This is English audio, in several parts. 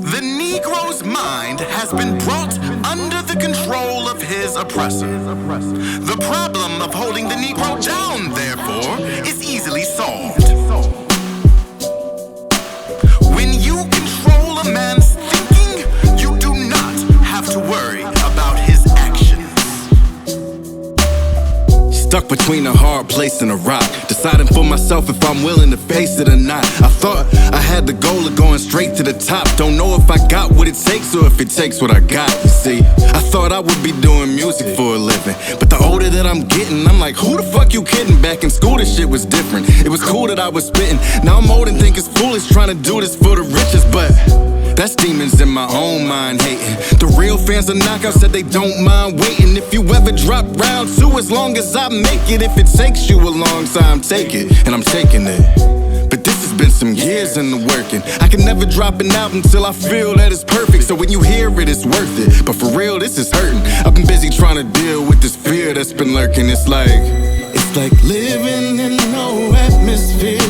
The Negro's mind has been brought under the control of his oppressor. The problem of holding the Negro down, therefore, is easily solved. When you control a man's thinking, you do not have to worry about his actions. Stuck between a hard place and a rock, deciding for myself if I'm willing to face it or not. I thought I had the goal of going straight to the top. Don't know if I got what it takes or if it takes what I got, you see. I thought I would be doing music for a living, but the older that I'm getting, I'm like, who the fuck you kidding? Back in school this shit was different. It was cool that I was spitting. Now I'm old and think it's foolish trying to do this for the riches, but that's demons in my own mind hating. The real fans of Knockout said they don't mind waiting. If you ever drop round two, as long as I make it. If it takes you a long time, take it, and I'm taking it. But this has been some years in the working. I can never drop an album till I feel that it's perfect. So when you hear it, it's worth it. But for real, this is hurting. I've been busy trying to deal with this fear that's been lurking. It's like living in no atmosphere,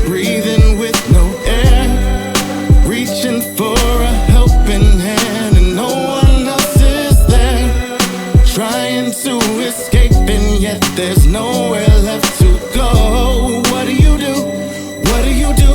breathing with no air, reaching for a helping hand and no one else is there, trying to escape and yet there's nowhere left to go. What do you do? What do you do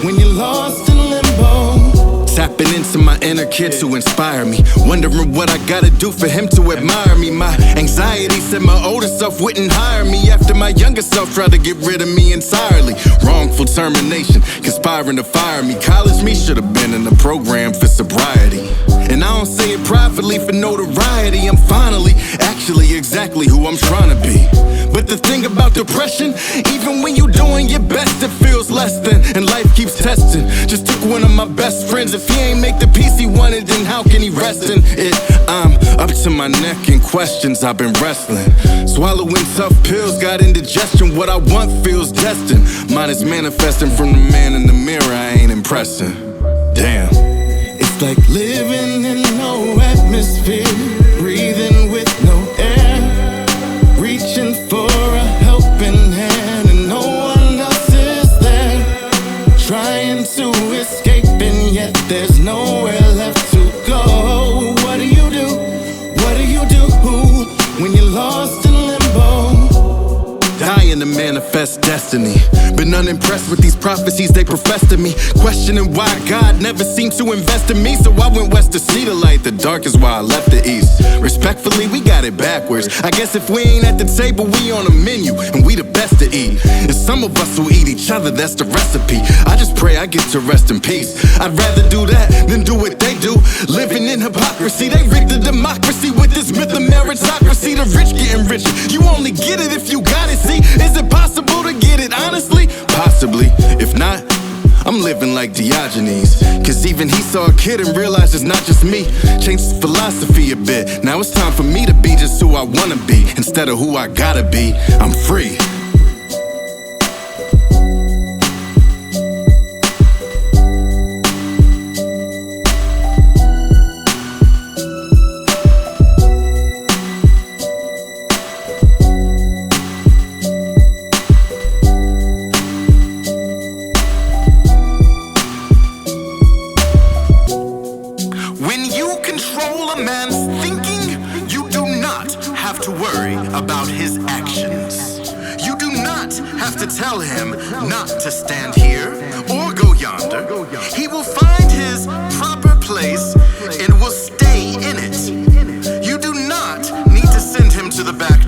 when you're lost in limbo? Tapping into my inner kid to inspire me, wondering what I gotta do for him to admire me. My anxiety said my older self wouldn't hire me after my younger self tried to get rid of me entirely. Wrongful termination, conspiring to fire me. College me should have been in the program for sobriety. And I don't say it privately for notoriety. I'm finally, actually exactly who I'm trying to be. But the thing about depression, even when you're doing your best, it feels less than, and life keeps testing. Just took one of my best friends. If he ain't make the peace he wanted, then how can he rest in it? I'm up to my neck in questions, I've been wrestling. Swallowing tough pills, got indigestion. What I want feels destined. Mine is manifesting from the man in the mirror, I ain't impressing. Damn. It's like living in no atmosphere, breathing with no air, reaching for a helping hand and no one else is there, trying to escape and yet there's nowhere left to go. What do you do? What do you do when you're lost in limbo? Dying to manifest destiny. Been unimpressed with these prophecies they profess to me, questioning why God never seemed to invest in me. So I went west to see the light, the dark is why I left the east. Respectfully, we got it backwards. I guess if we ain't at the table, we on a menu, and we the best to eat. And some of us will eat each other, that's the recipe. I just pray I get to rest in peace. I'd rather do that than do what they do, living in hypocrisy. They rigged the democracy with this myth of meritocracy. The rich getting richer, you only get it if you got it. See, is it possible to get it honestly? Possibly. If not, I'm living like Diogenes. Cause even he saw a kid and realized it's not just me. Changed his philosophy a bit. Now it's time for me to be just who I wanna be, instead of who I gotta be. I'm free. About his actions. You do not have to tell him not to stand here or go yonder. He will find his proper place and will stay in it. You do not need to send him to the back